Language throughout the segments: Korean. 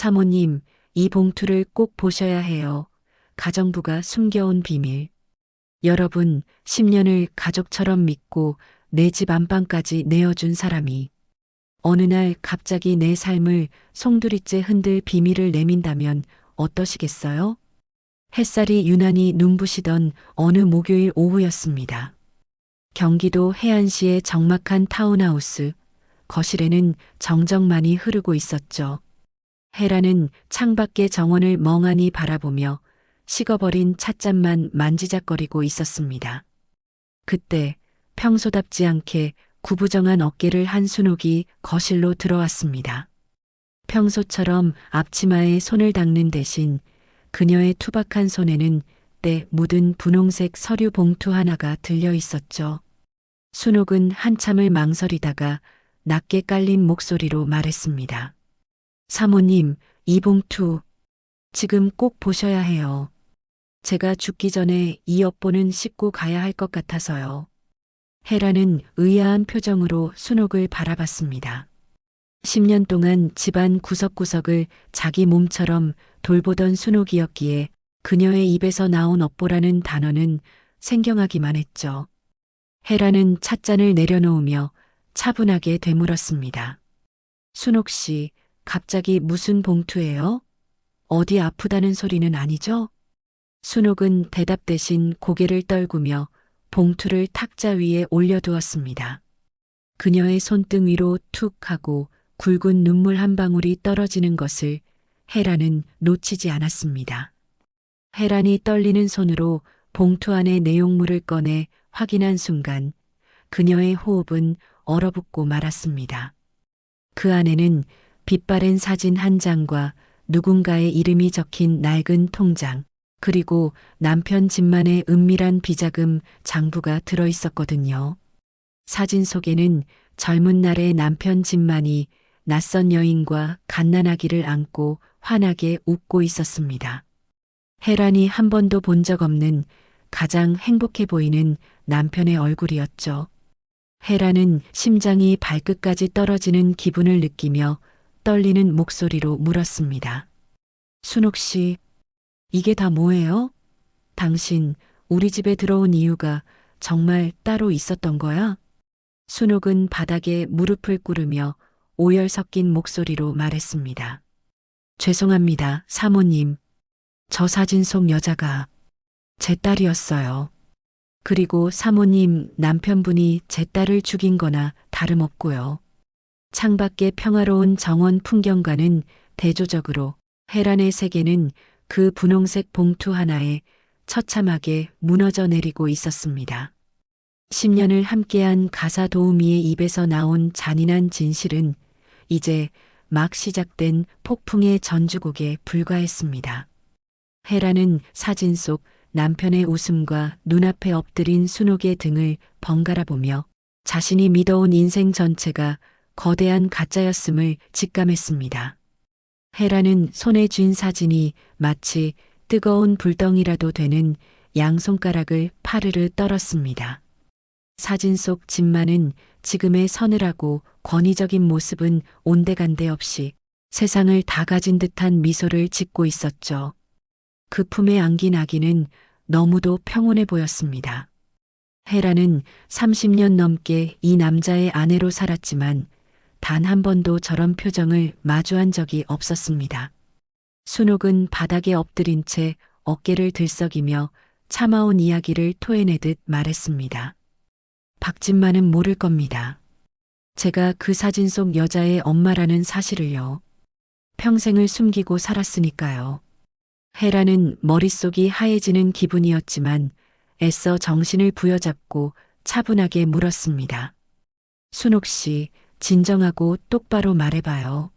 사모님, 이 봉투를 꼭 보셔야 해요. 가정부가 숨겨온 비밀. 여러분, 10년을 가족처럼 믿고 내 집 안방까지 내어준 사람이 어느 날 갑자기 내 삶을 송두리째 흔들 비밀을 내민다면 어떠시겠어요? 햇살이 유난히 눈부시던 어느 목요일 오후였습니다. 경기도 해안시의 적막한 타운하우스, 거실에는 정적만이 흐르고 있었죠. 헤라는 창밖의 정원을 멍하니 바라보며 식어버린 찻잔만 만지작거리고 있었습니다. 그때 평소답지 않게 구부정한 어깨를 한 순옥이 거실로 들어왔습니다. 평소처럼 앞치마에 손을 닦는 대신 그녀의 투박한 손에는 때 묻은 분홍색 서류 봉투 하나가 들려 있었죠. 순옥은 한참을 망설이다가 낮게 깔린 목소리로 말했습니다. 사모님, 이 봉투 지금 꼭 보셔야 해요. 제가 죽기 전에 이 엽본은 씹고 가야 할 것 같아서요. 헤라는 의아한 표정으로 순옥을 바라봤습니다. 10년 동안 집안 구석구석을 자기 몸처럼 돌보던 순옥이었기에 그녀의 입에서 나온 업보라는 단어는 생경하기만 했죠. 헤라는 찻잔을 내려놓으며 차분하게 되물었습니다. 순옥 씨, 갑자기 무슨 봉투예요? 어디 아프다는 소리는 아니죠? 순옥은 대답 대신 고개를 떨구며 봉투를 탁자 위에 올려두었습니다. 그녀의 손등 위로 툭 하고 굵은 눈물 한 방울이 떨어지는 것을 헤라는 놓치지 않았습니다. 헤란이 떨리는 손으로 봉투 안의 내용물을 꺼내 확인한 순간 그녀의 호흡은 얼어붙고 말았습니다. 그 안에는 빛바랜 사진 한 장과 누군가의 이름이 적힌 낡은 통장, 그리고 남편 집만의 은밀한 비자금 장부가 들어 있었거든요. 사진 속에는 젊은 날의 남편 집만이 낯선 여인과 갓난아기를 안고 환하게 웃고 있었습니다. 헤란이 한 번도 본 적 없는 가장 행복해 보이는 남편의 얼굴이었죠. 헤라는 심장이 발끝까지 떨어지는 기분을 느끼며 떨리는 목소리로 물었습니다. 순옥 씨, 이게 다 뭐예요? 당신 우리 집에 들어온 이유가 정말 따로 있었던 거야? 순옥은 바닥에 무릎을 꿇으며 오열 섞인 목소리로 말했습니다. 죄송합니다, 사모님. 저 사진 속 여자가 제 딸이었어요. 그리고 사모님 남편분이 제 딸을 죽인 거나 다름없고요. 창밖의 평화로운 정원 풍경과는 대조적으로 헤란의 세계는 그 분홍색 봉투 하나에 처참하게 무너져 내리고 있었습니다. 10년을 함께한 가사 도우미의 입에서 나온 잔인한 진실은 이제 막 시작된 폭풍의 전주곡에 불과했습니다. 헤라는 사진 속 남편의 웃음과 눈앞에 엎드린 순옥의 등을 번갈아 보며 자신이 믿어온 인생 전체가 거대한 가짜였음을 직감했습니다. 헤라는 손에 쥔 사진이 마치 뜨거운 불덩이라도 되는 양손가락을 파르르 떨었습니다. 사진 속 집만은 지금의 서늘하고 권위적인 모습은 온데간데 없이 세상을 다 가진 듯한 미소를 짓고 있었죠. 그 품에 안긴 아기는 너무도 평온해 보였습니다. 헤라는 30년 넘게 이 남자의 아내로 살았지만 단 한 번도 저런 표정을 마주한 적이 없었습니다. 순옥은 바닥에 엎드린 채 어깨를 들썩이며 참아온 이야기를 토해내듯 말했습니다. 박진만은 모를 겁니다. 제가 그 사진 속 여자의 엄마라는 사실을요. 평생을 숨기고 살았으니까요. 헤라는 머릿속이 하얘지는 기분이었지만 애써 정신을 부여잡고 차분하게 물었습니다. 순옥 씨, 진정하고 똑바로 말해봐요.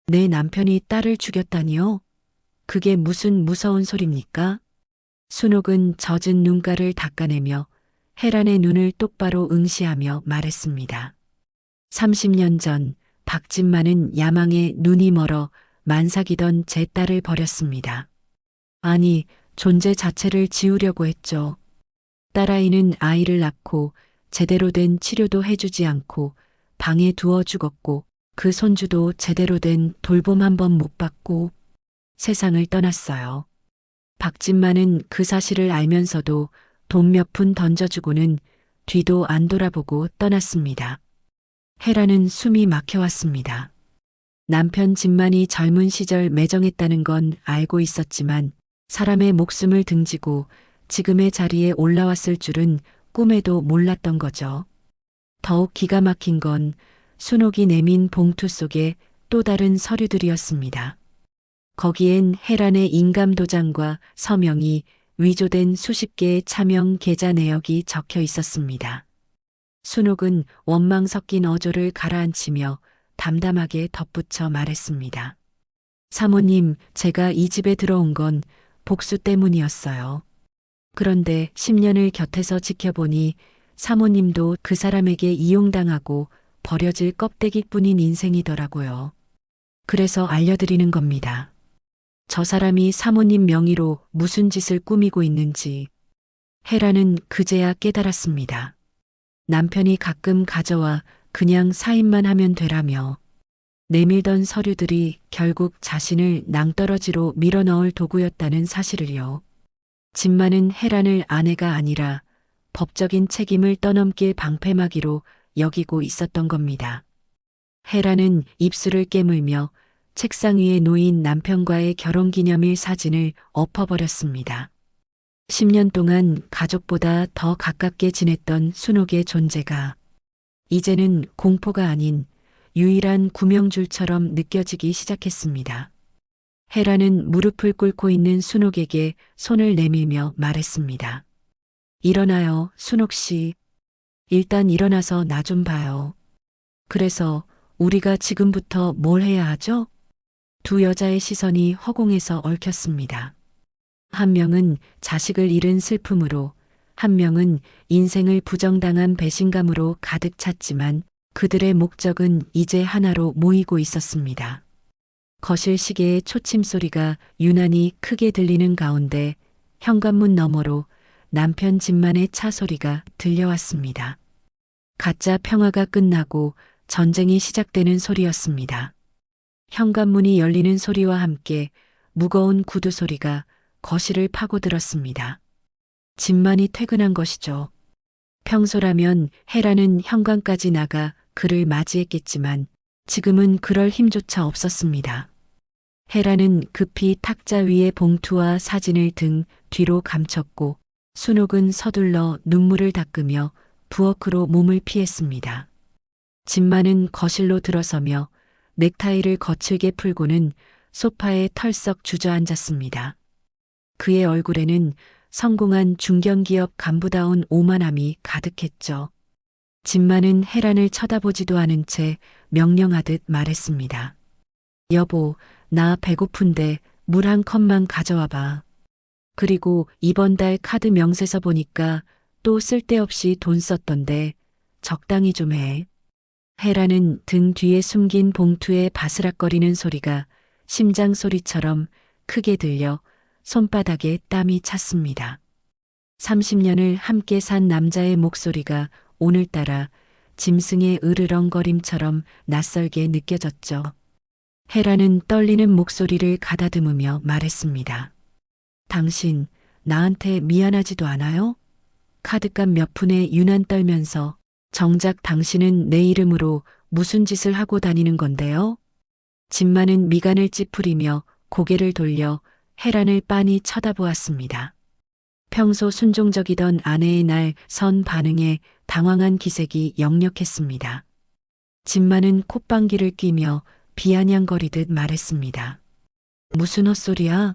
내 남편이 딸을 죽였다니요? 그게 무슨 무서운 소립니까? 순옥은 젖은 눈가를 닦아내며 헤란의 눈을 똑바로 응시하며 말했습니다. 30년 전 박진만은 야망에 눈이 멀어 만삭이던 제 딸을 버렸습니다. 아니, 존재 자체를 지우려고 했죠. 딸아이는 아이를 낳고 제대로 된 치료도 해주지 않고 방에 두어 죽었고 그 손주도 제대로 된 돌봄 한 번 못 받고 세상을 떠났어요. 박진만은 그 사실을 알면서도 돈 몇 푼 던져주고는 뒤도 안 돌아보고 떠났습니다. 헤라는 숨이 막혀왔습니다. 남편 진만이 젊은 시절 매정했다는 건 알고 있었지만 사람의 목숨을 등지고 지금의 자리에 올라왔을 줄은 꿈에도 몰랐던 거죠. 더욱 기가 막힌 건 순옥이 내민 봉투 속에 또 다른 서류들이었습니다. 거기엔 헤란의 인감도장과 서명이 위조된 수십 개의 차명 계좌 내역이 적혀 있었습니다. 순옥은 원망 섞인 어조를 가라앉히며 담담하게 덧붙여 말했습니다. 사모님, 제가 이 집에 들어온 건 복수 때문이었어요. 그런데 10년을 곁에서 지켜보니 사모님도 그 사람에게 이용당하고 버려질 껍데기뿐인 인생이더라고요. 그래서 알려드리는 겁니다. 저 사람이 사모님 명의로 무슨 짓을 꾸미고 있는지 헤라는 그제야 깨달았습니다. 남편이 가끔 가져와 그냥 사인만 하면 되라며 내밀던 서류들이 결국 자신을 낭떠러지로 밀어넣을 도구였다는 사실을요. 진만은 헤란을 아내가 아니라 법적인 책임을 떠넘길 방패막이로 여기고 있었던 겁니다. 헤란은 입술을 깨물며 책상 위에 놓인 남편과의 결혼기념일 사진을 엎어버렸습니다. 10년 동안 가족보다 더 가깝게 지냈던 순옥의 존재가 이제는 공포가 아닌 유일한 구명줄처럼 느껴지기 시작했습니다. 헤라는 무릎을 꿇고 있는 순옥에게 손을 내밀며 말했습니다. 일어나요, 순옥 씨. 일단 일어나서 나 좀 봐요. 그래서 우리가 지금부터 뭘 해야 하죠? 두 여자의 시선이 허공에서 얽혔습니다. 한 명은 자식을 잃은 슬픔으로, 한 명은 인생을 부정당한 배신감으로 가득 찼지만 그들의 목적은 이제 하나로 모이고 있었습니다. 거실 시계의 초침 소리가 유난히 크게 들리는 가운데 현관문 너머로 남편 진만의 차 소리가 들려왔습니다. 가짜 평화가 끝나고 전쟁이 시작되는 소리였습니다. 현관문이 열리는 소리와 함께 무거운 구두 소리가 거실을 파고들었습니다. 진만이 퇴근한 것이죠. 평소라면 헤라는 현관까지 나가 그를 맞이했겠지만 지금은 그럴 힘조차 없었습니다. 헤라는 급히 탁자 위에 봉투와 사진을 등 뒤로 감췄고 순옥은 서둘러 눈물을 닦으며 부엌으로 몸을 피했습니다. 진만은 거실로 들어서며 넥타이를 거칠게 풀고는 소파에 털썩 주저앉았습니다. 그의 얼굴에는 성공한 중견기업 간부다운 오만함이 가득했죠. 진만은 헤란을 쳐다보지도 않은 채 명령하듯 말했습니다. 여보, 나 배고픈데 물 한 컵만 가져와 봐. 그리고 이번 달 카드 명세서 보니까 또 쓸데없이 돈 썼던데 적당히 좀 해. 헤라는 등 뒤에 숨긴 봉투에 바스락거리는 소리가 심장 소리처럼 크게 들려 손바닥에 땀이 찼습니다. 30년을 함께 산 남자의 목소리가 오늘따라 짐승의 으르렁거림처럼 낯설게 느껴졌죠. 헤라는 떨리는 목소리를 가다듬으며 말했습니다. 당신 나한테 미안하지도 않아요? 카드값 몇 푼에 유난 떨면서 정작 당신은 내 이름으로 무슨 짓을 하고 다니는 건데요? 진만은 미간을 찌푸리며 고개를 돌려 헤란을 빤히 쳐다보았습니다. 평소 순종적이던 아내의 날 선 반응에 당황한 기색이 역력했습니다. 진만은 콧방귀를 뀌며 비아냥거리듯 말했습니다. 무슨 헛소리야?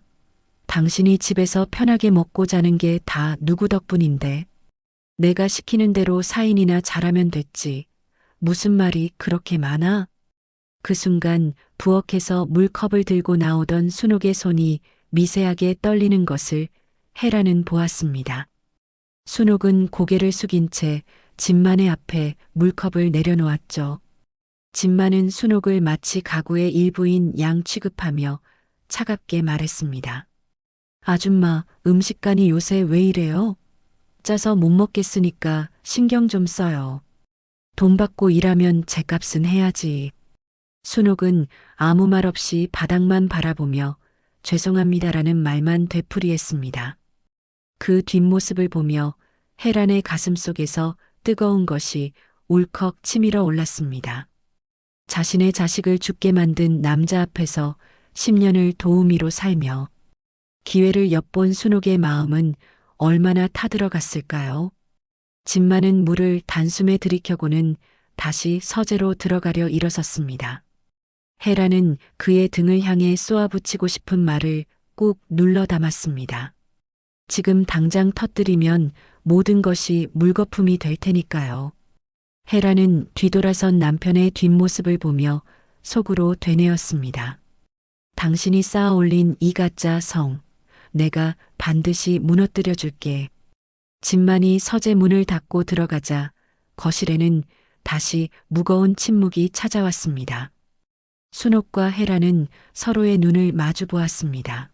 당신이 집에서 편하게 먹고 자는 게 다 누구 덕분인데. 내가 시키는 대로 사인이나 잘하면 됐지. 무슨 말이 그렇게 많아? 그 순간 부엌에서 물컵을 들고 나오던 순옥의 손이 미세하게 떨리는 것을 헤라는 보았습니다. 순옥은 고개를 숙인 채 진만의 앞에 물컵을 내려놓았죠. 진만은 순옥을 마치 가구의 일부인 양 취급하며 차갑게 말했습니다. 아줌마, 음식간이 요새 왜 이래요? 짜서 못 먹겠으니까 신경 좀 써요. 돈 받고 일하면 죗값은 해야지. 순옥은 아무 말 없이 바닥만 바라보며 죄송합니다라는 말만 되풀이했습니다. 그 뒷모습을 보며 혜란의 가슴속에서 뜨거운 것이 울컥 치밀어 올랐습니다. 자신의 자식을 죽게 만든 남자 앞에서 10년을 도우미로 살며 기회를 엿본 순옥의 마음은 얼마나 타들어갔을까요? 집 많은 물을 단숨에 들이켜고는 다시 서재로 들어가려 일어섰습니다. 헤라는 그의 등을 향해 쏘아붙이고 싶은 말을 꾹 눌러 담았습니다. 지금 당장 터뜨리면 모든 것이 물거품이 될 테니까요. 헤라는 뒤돌아선 남편의 뒷모습을 보며 속으로 되뇌었습니다. 당신이 쌓아 올린 이 가짜 성, 내가 반드시 무너뜨려 줄게. 진만이 서재 문을 닫고 들어가자 거실에는 다시 무거운 침묵이 찾아왔습니다. 순옥과 헤라는 서로의 눈을 마주 보았습니다.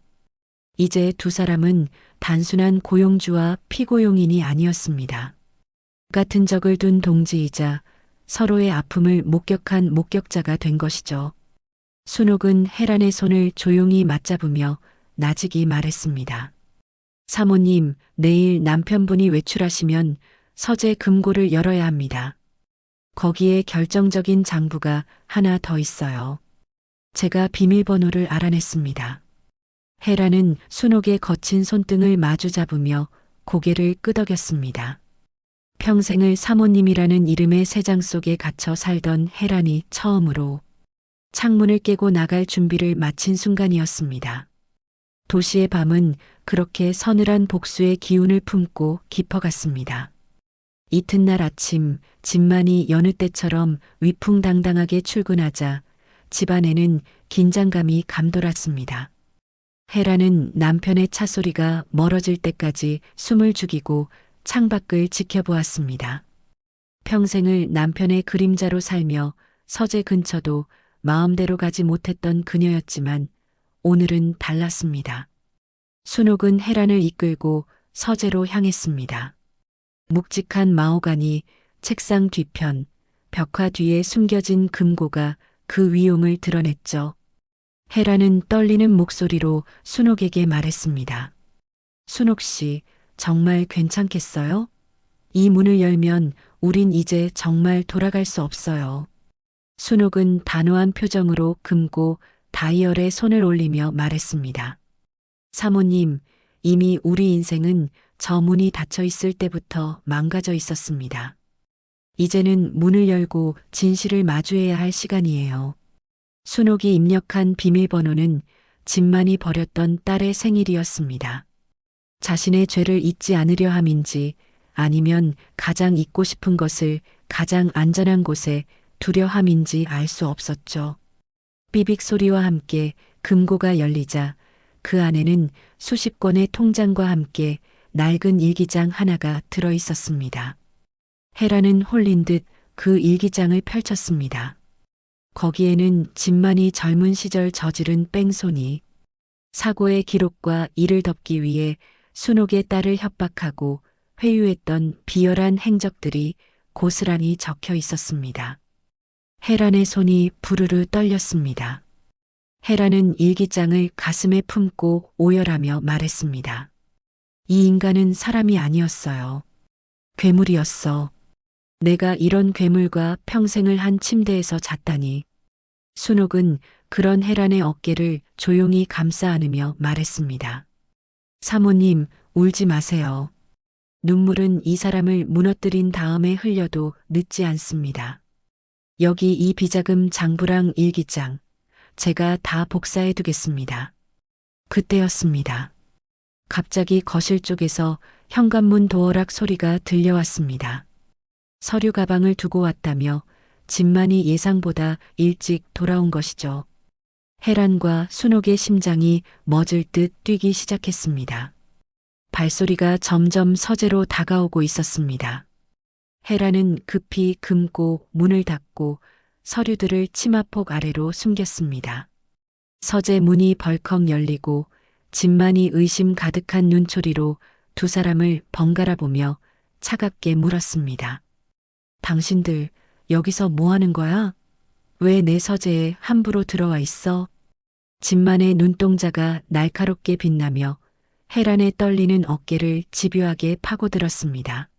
이제 두 사람은 단순한 고용주와 피고용인이 아니었습니다. 같은 적을 둔 동지이자 서로의 아픔을 목격한 목격자가 된 것이죠. 순옥은 헤란의 손을 조용히 맞잡으며 나직이 말했습니다. 사모님, 내일 남편분이 외출하시면 서재 금고를 열어야 합니다. 거기에 결정적인 장부가 하나 더 있어요. 제가 비밀번호를 알아냈습니다. 헤라는 순옥의 거친 손등을 마주 잡으며 고개를 끄덕였습니다. 평생을 사모님이라는 이름의 새장 속에 갇혀 살던 헤란이 처음으로 창문을 깨고 나갈 준비를 마친 순간이었습니다. 도시의 밤은 그렇게 서늘한 복수의 기운을 품고 깊어갔습니다. 이튿날 아침 진만이 여느 때처럼 위풍당당하게 출근하자 집안에는 긴장감이 감돌았습니다. 헤라는 남편의 차 소리가 멀어질 때까지 숨을 죽이고 창밖을 지켜보았습니다. 평생을 남편의 그림자로 살며 서재 근처도 마음대로 가지 못했던 그녀였지만 오늘은 달랐습니다. 순옥은 헤란을 이끌고 서재로 향했습니다. 묵직한 마호가니, 책상 뒤편, 벽화 뒤에 숨겨진 금고가 그 위용을 드러냈죠. 헤란은 떨리는 목소리로 순옥에게 말했습니다. 순옥 씨, 정말 괜찮겠어요? 이 문을 열면 우린 이제 정말 돌아갈 수 없어요. 순옥은 단호한 표정으로 금고 다이얼에 손을 올리며 말했습니다. 사모님, 이미 우리 인생은 저 문이 닫혀 있을 때부터 망가져 있었습니다. 이제는 문을 열고 진실을 마주해야 할 시간이에요. 순옥이 입력한 비밀번호는 진만이 버렸던 딸의 생일이었습니다. 자신의 죄를 잊지 않으려 함인지 아니면 가장 잊고 싶은 것을 가장 안전한 곳에 두려 함인지 알 수 없었죠. 삐빅 소리와 함께 금고가 열리자 그 안에는 수십 권의 통장과 함께 낡은 일기장 하나가 들어 있었습니다. 헤라는 홀린 듯 그 일기장을 펼쳤습니다. 거기에는 진만이 젊은 시절 저지른 뺑소니, 사고의 기록과 이를 덮기 위해 순옥의 딸을 협박하고 회유했던 비열한 행적들이 고스란히 적혀 있었습니다. 헤란의 손이 부르르 떨렸습니다. 헤란은 일기장을 가슴에 품고 오열하며 말했습니다. 이 인간은 사람이 아니었어요. 괴물이었어. 내가 이런 괴물과 평생을 한 침대에서 잤다니. 순옥은 그런 헤란의 어깨를 조용히 감싸 안으며 말했습니다. 사모님, 울지 마세요. 눈물은 이 사람을 무너뜨린 다음에 흘려도 늦지 않습니다. 여기 이 비자금 장부랑 일기장, 제가 다 복사해 두겠습니다. 그때였습니다. 갑자기 거실 쪽에서 현관문 도어락 소리가 들려왔습니다. 서류 가방을 두고 왔다며 진만이 예상보다 일찍 돌아온 것이죠. 헤란과 순옥의 심장이 멎을 듯 뛰기 시작했습니다. 발소리가 점점 서재로 다가오고 있었습니다. 헤란은 급히 금고 문을 닫고 서류들을 치마폭 아래로 숨겼습니다. 서재 문이 벌컥 열리고 진만이 의심 가득한 눈초리로 두 사람을 번갈아 보며 차갑게 물었습니다. 당신들 여기서 뭐 하는 거야? 왜 내 서재에 함부로 들어와 있어? 진만의 눈동자가 날카롭게 빛나며 헤란의 떨리는 어깨를 집요하게 파고들었습니다.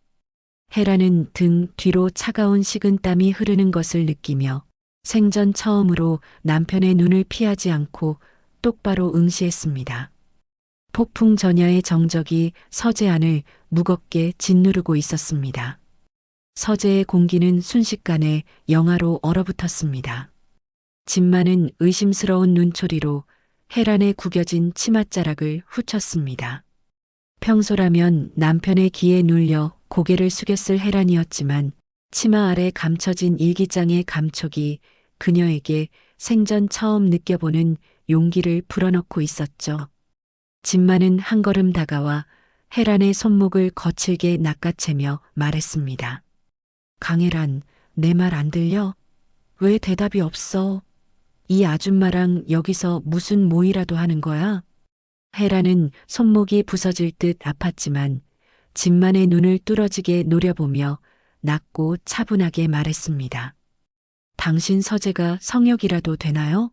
헤란은 등 뒤로 차가운 식은땀이 흐르는 것을 느끼며 생전 처음으로 남편의 눈을 피하지 않고 똑바로 응시했습니다. 폭풍 전야의 정적이 서재 안을 무겁게 짓누르고 있었습니다. 서재의 공기는 순식간에 영하로 얼어붙었습니다. 진만은 의심스러운 눈초리로 헤란의 구겨진 치맛자락을 후쳤습니다. 평소라면 남편의 기에 눌려 고개를 숙였을 헤란이었지만 치마 아래 감춰진 일기장의 감촉이 그녀에게 생전 처음 느껴보는 용기를 불어넣고 있었죠. 진만은 한 걸음 다가와 헤란의 손목을 거칠게 낚아채며 말했습니다. 강혜란, 내 말 안 들려? 왜 대답이 없어? 이 아줌마랑 여기서 무슨 모이라도 하는 거야? 헤라는 손목이 부서질 듯 아팠지만 진만의 눈을 뚫어지게 노려보며 낮고 차분하게 말했습니다. 당신 서재가 성역이라도 되나요?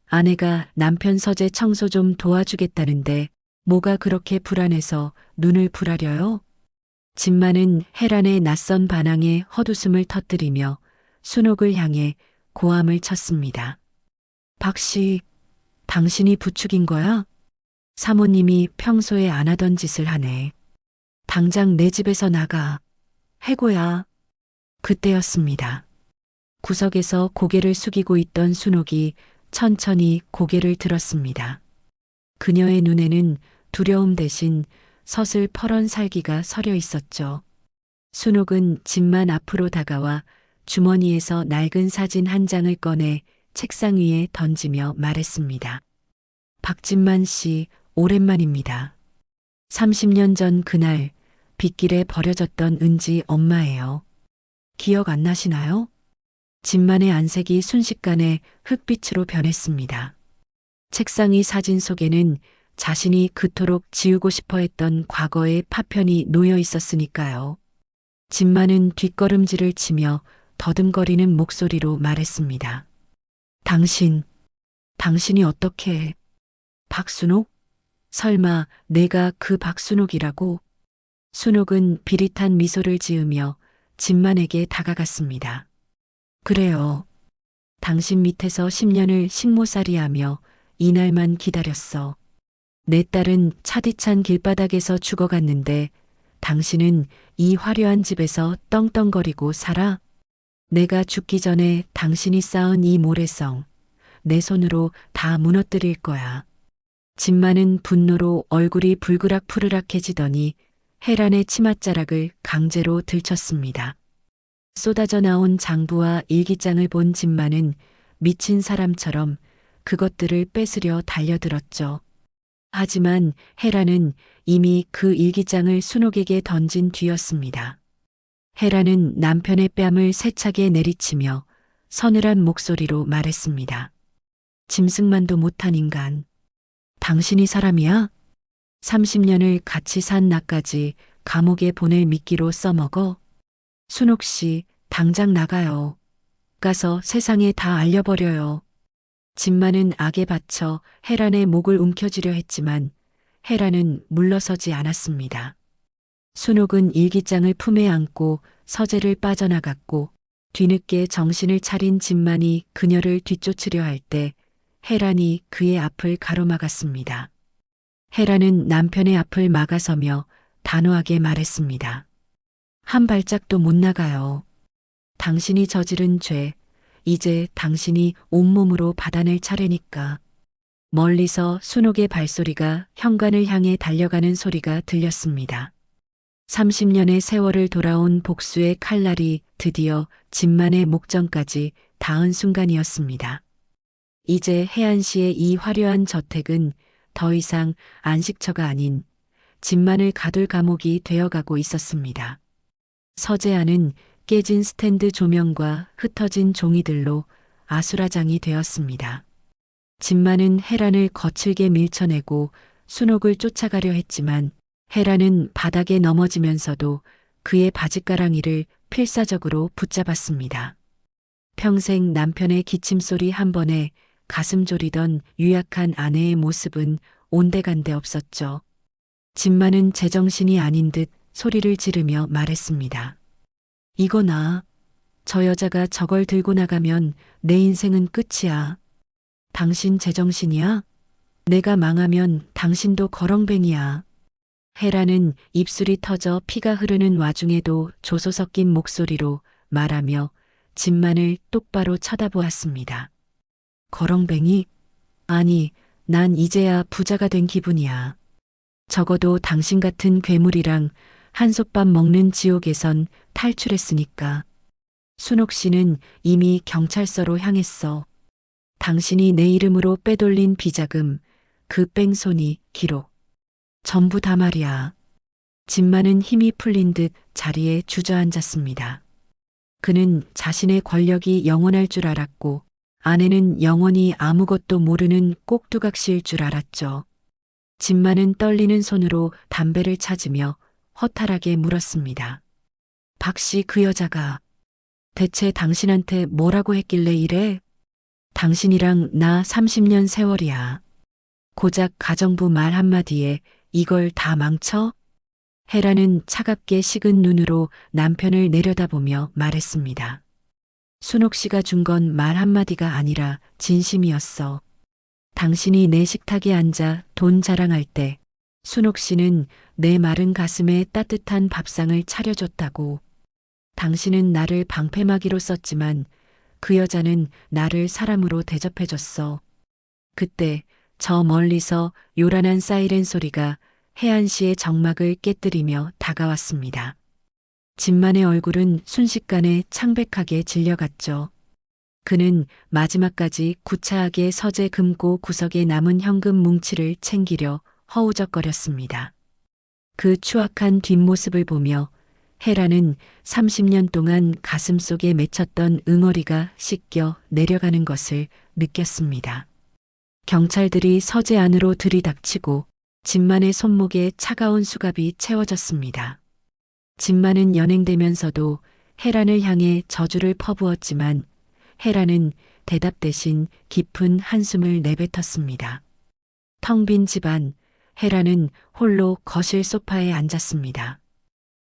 아내가 남편 서재 청소 좀 도와주겠다는데 뭐가 그렇게 불안해서 눈을 부라려요? 진만은 헤란의 낯선 반항에 헛웃음을 터뜨리며 순옥을 향해 고함을 쳤습니다. 박씨, 당신이 부축인 거야? 사모님이 평소에 안 하던 짓을 하네. 당장 내 집에서 나가. 해고야. 그때였습니다. 구석에서 고개를 숙이고 있던 순옥이 천천히 고개를 들었습니다. 그녀의 눈에는 두려움 대신 서슬퍼런 살기가 서려 있었죠. 순옥은 집만 앞으로 다가와 주머니에서 낡은 사진 한 장을 꺼내 책상 위에 던지며 말했습니다. 박진만 씨, 오랜만입니다. 30년 전 그날 빗길에 버려졌던 은지 엄마예요. 기억 안 나시나요? 진만의 안색이 순식간에 흙빛으로 변했습니다. 책상 위 사진 속에는 자신이 그토록 지우고 싶어 했던 과거의 파편이 놓여 있었으니까요. 진만은 뒷걸음질을 치며 더듬거리는 목소리로 말했습니다. 당신이 어떻게... 박순옥? 설마 내가 그 박순옥이라고? 순옥은 비릿한 미소를 지으며 진만에게 다가갔습니다. 그래요. 당신 밑에서 10년을 식모살이하며 이날만 기다렸어. 내 딸은 차디찬 길바닥에서 죽어갔는데 당신은 이 화려한 집에서 떵떵거리고 살아? 내가 죽기 전에 당신이 쌓은 이 모래성, 내 손으로 다 무너뜨릴 거야. 진만은 분노로 얼굴이 불그락 푸르락해지더니 헤란의 치맛자락을 강제로 들쳤습니다. 쏟아져 나온 장부와 일기장을 본 진만은 미친 사람처럼 그것들을 뺏으려 달려들었죠. 하지만 헤란은 이미 그 일기장을 순옥에게 던진 뒤였습니다. 헤란은 남편의 뺨을 세차게 내리치며 서늘한 목소리로 말했습니다. 짐승만도 못한 인간. 당신이 사람이야? 30년을 같이 산 나까지 감옥에 보낼 미끼로 써먹어? 순옥 씨, 당장 나가요. 가서 세상에 다 알려버려요. 진만은 악에 받쳐 헤란의 목을 움켜쥐려 했지만 헤란은 물러서지 않았습니다. 순옥은 일기장을 품에 안고 서재를 빠져나갔고 뒤늦게 정신을 차린 진만이 그녀를 뒤쫓으려 할 때 헤란이 그의 앞을 가로막았습니다. 헤란은 남편의 앞을 막아서며 단호하게 말했습니다. 한 발짝도 못 나가요. 당신이 저지른 죄, 이제 당신이 온몸으로 받아낼 차례니까. 멀리서 순옥의 발소리가 현관을 향해 달려가는 소리가 들렸습니다. 30년의 세월을 돌아온 복수의 칼날이 드디어 진만의 목전까지 닿은 순간이었습니다. 이제 해안시의 이 화려한 저택은 더 이상 안식처가 아닌 진만을 가둘 감옥이 되어가고 있었습니다. 서재 안은 깨진 스탠드 조명과 흩어진 종이들로 아수라장이 되었습니다. 진만은 헤란을 거칠게 밀쳐내고 순옥을 쫓아가려 했지만 헤란은 바닥에 넘어지면서도 그의 바짓가랑이를 필사적으로 붙잡았습니다. 평생 남편의 기침소리 한 번에 가슴 졸이던 유약한 아내의 모습은 온데간데 없었죠. 진만은 제정신이 아닌 듯 소리를 지르며 말했습니다. 이거나, 저 여자가 저걸 들고 나가면 내 인생은 끝이야. 당신 제정신이야? 내가 망하면 당신도 거렁뱅이야. 헤라는 입술이 터져 피가 흐르는 와중에도 조소 섞인 목소리로 말하며 진만을 똑바로 쳐다보았습니다. 거렁뱅이? 아니, 난 이제야 부자가 된 기분이야. 적어도 당신 같은 괴물이랑 한솥밥 먹는 지옥에선 탈출했으니까. 순옥 씨는 이미 경찰서로 향했어. 당신이 내 이름으로 빼돌린 비자금, 그 뺑소니, 기록. 전부 다 말이야. 진만은 힘이 풀린 듯 자리에 주저앉았습니다. 그는 자신의 권력이 영원할 줄 알았고 아내는 영원히 아무것도 모르는 꼭두각시일 줄 알았죠. 진만은 떨리는 손으로 담배를 찾으며 허탈하게 물었습니다. 박씨 그 여자가 대체 당신한테 뭐라고 했길래 이래? 당신이랑 나 30년 세월이야. 고작 가정부 말 한마디에 이걸 다 망쳐? 헤라는 차갑게 식은 눈으로 남편을 내려다보며 말했습니다. 순옥 씨가 준 건 말 한마디가 아니라 진심이었어. 당신이 내 식탁에 앉아 돈 자랑할 때 순옥 씨는 내 마른 가슴에 따뜻한 밥상을 차려줬다고. 당신은 나를 방패막이로 썼지만 그 여자는 나를 사람으로 대접해줬어. 그때 저 멀리서 요란한 사이렌 소리가 해안 씨의 정막을 깨뜨리며 다가왔습니다. 진만의 얼굴은 순식간에 창백하게 질려갔죠. 그는 마지막까지 구차하게 서재 금고 구석에 남은 현금 뭉치를 챙기려 허우적거렸습니다. 그 추악한 뒷모습을 보며 헤라는 30년 동안 가슴속에 맺혔던 응어리가 씻겨 내려가는 것을 느꼈습니다. 경찰들이 서재 안으로 들이닥치고 진만의 손목에 차가운 수갑이 채워졌습니다. 진만은 연행되면서도 헤란을 향해 저주를 퍼부었지만 헤란은 대답 대신 깊은 한숨을 내뱉었습니다. 텅 빈 집안, 헤란은 홀로 거실 소파에 앉았습니다.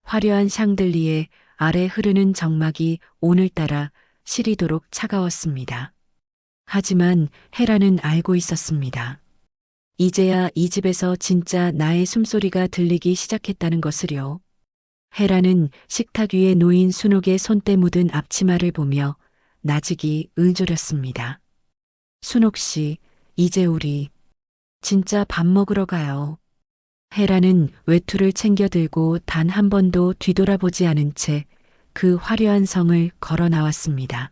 화려한 샹들리에 아래 흐르는 정막이 오늘따라 시리도록 차가웠습니다. 하지만 헤란은 알고 있었습니다. 이제야 이 집에서 진짜 나의 숨소리가 들리기 시작했다는 것을요. 헤라는 식탁 위에 놓인 순옥의 손때 묻은 앞치마를 보며 나직이 을조렸습니다. 순옥 씨, 이제 우리 진짜 밥 먹으러 가요. 헤라는 외투를 챙겨 들고 단 한 번도 뒤돌아보지 않은 채 그 화려한 성을 걸어 나왔습니다.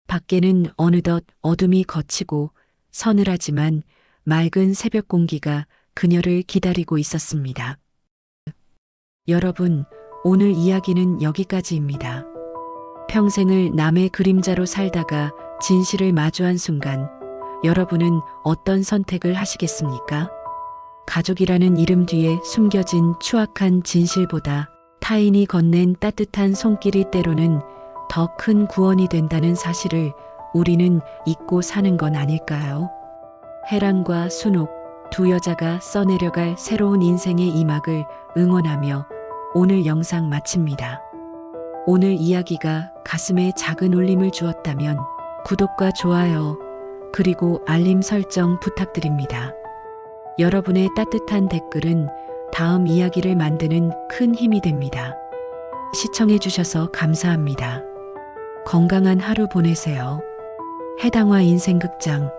밖에는 어느덧 어둠이 걷히고 서늘하지만 맑은 새벽 공기가 그녀를 기다리고 있었습니다. 여러분, 오늘 이야기는 여기까지입니다. 평생을 남의 그림자로 살다가 진실을 마주한 순간 여러분은 어떤 선택을 하시겠습니까? 가족이라는 이름 뒤에 숨겨진 추악한 진실보다 타인이 건넨 따뜻한 손길이 때로는 더 큰 구원이 된다는 사실을 우리는 잊고 사는 건 아닐까요? 헤란과 순옥, 두 여자가 써내려갈 새로운 인생의 이막을 응원하며 오늘 영상 마칩니다. 오늘 이야기가 가슴에 작은 울림을 주었다면 구독과 좋아요, 그리고 알림 설정 부탁드립니다. 여러분의 따뜻한 댓글은 다음 이야기를 만드는 큰 힘이 됩니다. 시청해주셔서 감사합니다. 건강한 하루 보내세요. 해당화 인생극장